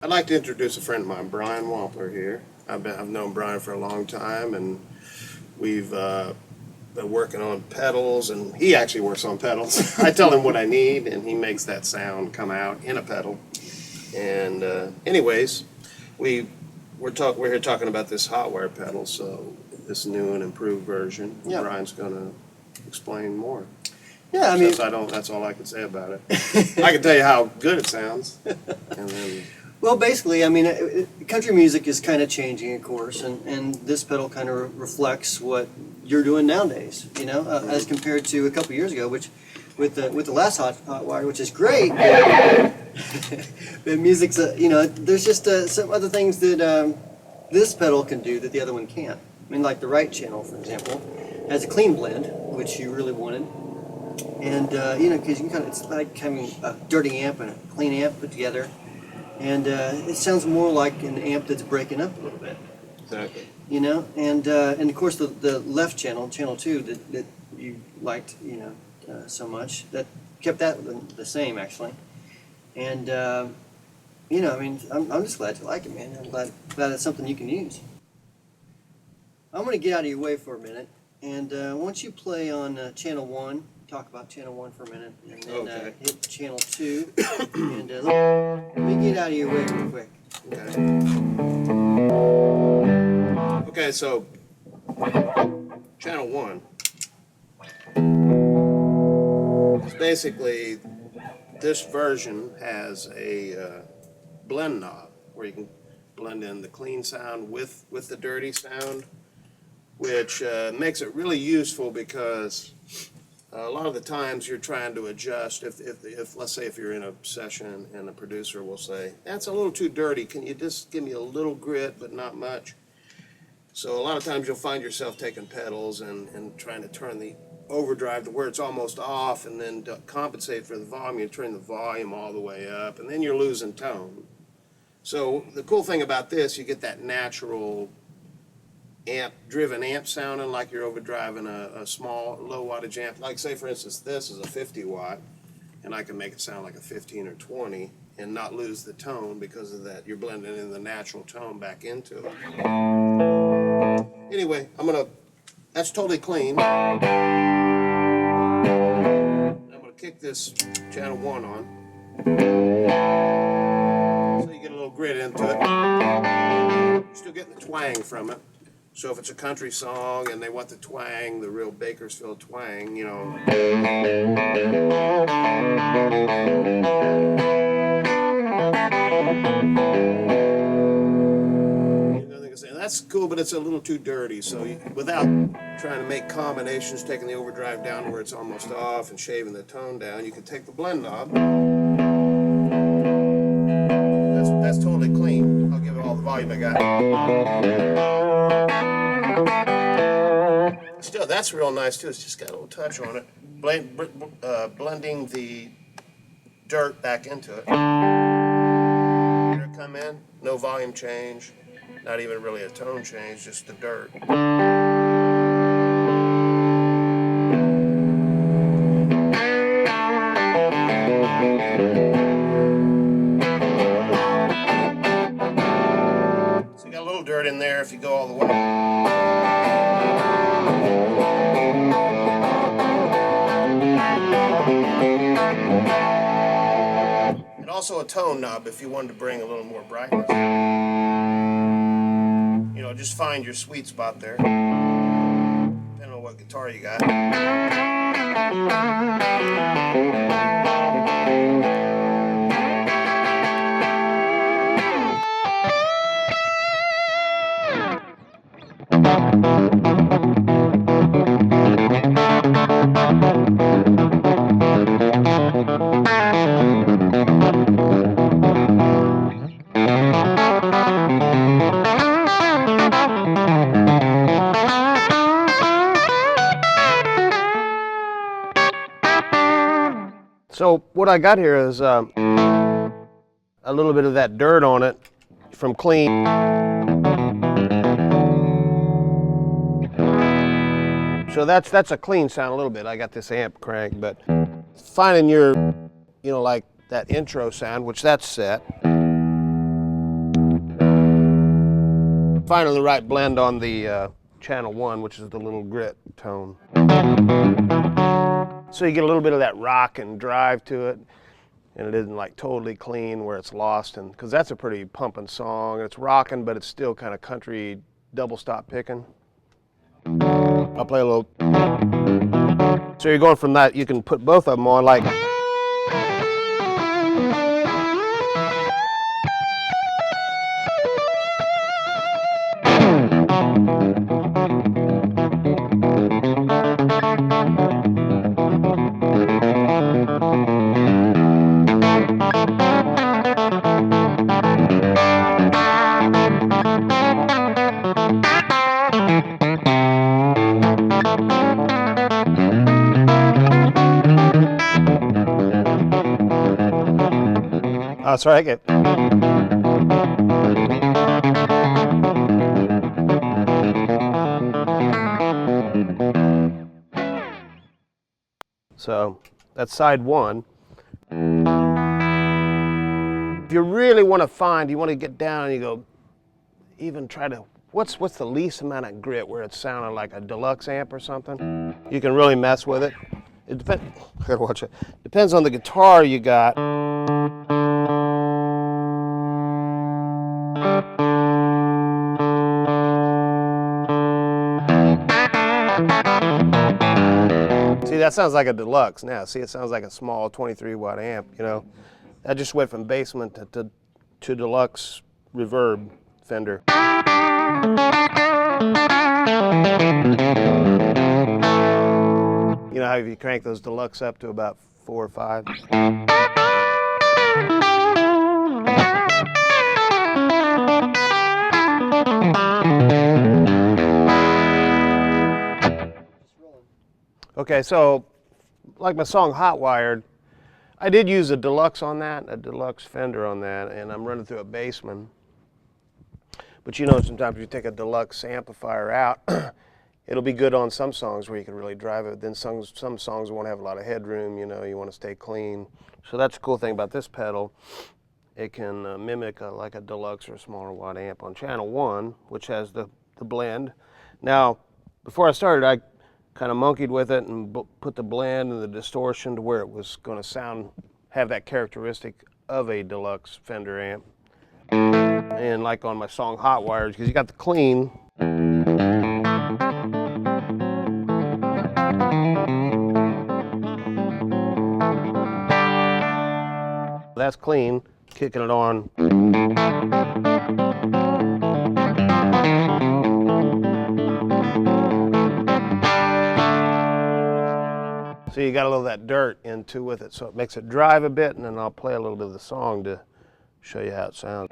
I'd like to introduce a friend of mine, Brian Wampler here. I've known Brian for a long time, and we've been working on pedals, and he actually works on pedals. I tell him what I need, and he makes that sound come out in a pedal. And anyways, we're here talking about this hot wire pedal, so this new and improved version. Yeah. Brian's going to explain more. Yeah, I mean, That's all I can say about it. I can tell you how good it sounds, and then. well, basically, I mean, country music is kind of changing, of course, and this pedal kind of reflects what you're doing nowadays, you know, as compared to a couple years ago, which with the last hot wire, which is great. The music's, you know, there's just some other things that this pedal can do that the other one can't. I mean, like the right channel, for example, has a clean blend, which you really wanted, and you know, because you can it's like having a dirty amp and a clean amp put together. And it sounds more like an amp that's breaking up a little bit. Exactly. You know, and of course the left channel, channel 2, that you liked, you know, so much, that kept that the same actually. And you know, I mean, I'm just glad you like it, man. I'm glad it's something you can use. I'm going to get out of your way for a minute, and once you play on channel 1. Talk about channel 1 for a minute, and then Okay. hit channel 2, and let me get out of your way real quick. Okay, so channel 1 is basically, this version has a blend knob where you can blend in the clean sound with the dirty sound, which makes it really useful because a lot of the times you're trying to adjust, if let's say if you're in a session and the producer will say, that's a little too dirty, can you just give me a little grit but not much? So a lot of times you'll find yourself taking pedals and trying to turn the overdrive to where it's almost off, and then to compensate for the volume, you turn the volume all the way up, and then you're losing tone. So the cool thing about this, you get that natural driven amp sounding like you're overdriving a small low wattage amp. Like say for instance this is a 50 watt, and I can make it sound like a 15 or 20 and not lose the tone because of that. You're blending in the natural tone back into it. Anyway, that's totally clean. I'm gonna kick this channel 1 on so you get a little grit into it. You're still getting the twang from it. So if it's a country song and they want the twang, the real Bakersfield twang, you know. That's cool, but it's a little too dirty. So without trying to make combinations, taking the overdrive down to where it's almost off and shaving the tone down, you can take the blend knob. That's totally clean. I'll give it all the volume I got. Still, that's real nice too. It's just got a little touch on it. Blending the dirt back into it. Hear it come in, no volume change, not even really a tone change, just the dirt. So you got a little dirt in there if you go all the way. Also a tone knob if you wanted to bring a little more brightness. You know, just find your sweet spot there, depending on what guitar you got. So what I got here is a little bit of that dirt on it from clean. So that's a clean sound a little bit. I got this amp cranked, but finding your, you know, like that intro sound, which that's set. Finding the right blend on the channel 1, which is the little grit tone. So you get a little bit of that rock and drive to it, and it isn't like totally clean where it's lost, and because that's a pretty pumping song. It's rocking, but it's still kind of country double stop picking. I'll play a little. So you're going from that, you can put both of them on like. Oh, sorry, I get. So that's side 1. If you really want to find, you want to get down and you go, even try to, what's the least amount of grit where it's sounding like a deluxe amp or something? You can really mess with it. It depends. Gotta watch it. Depends on the guitar you got. See, that sounds like a deluxe now. See, it sounds like a small 23-watt amp, you know. That just went from basement to deluxe reverb Fender. You know how if you crank those deluxe up to about 4 or 5? Okay, so like my song Hot Wired, I did use a deluxe on that, a deluxe Fender on that, and I'm running through a Bassman. But you know, sometimes if you take a deluxe amplifier out, it'll be good on some songs where you can really drive it. Then some songs won't have a lot of headroom, you know, you want to stay clean. So that's the cool thing about this pedal. It can mimic like a deluxe or a smaller watt amp on channel 1, which has the blend. Now, before I started, I kind of monkeyed with it and put the blend and the distortion to where it was going to have that characteristic of a deluxe Fender amp. And like on my song Hot Wires, because you got the clean. That's clean, kicking it on. So you got a little of that dirt into with it, so it makes it drive a bit, and then I'll play a little bit of the song to show you how it sounds.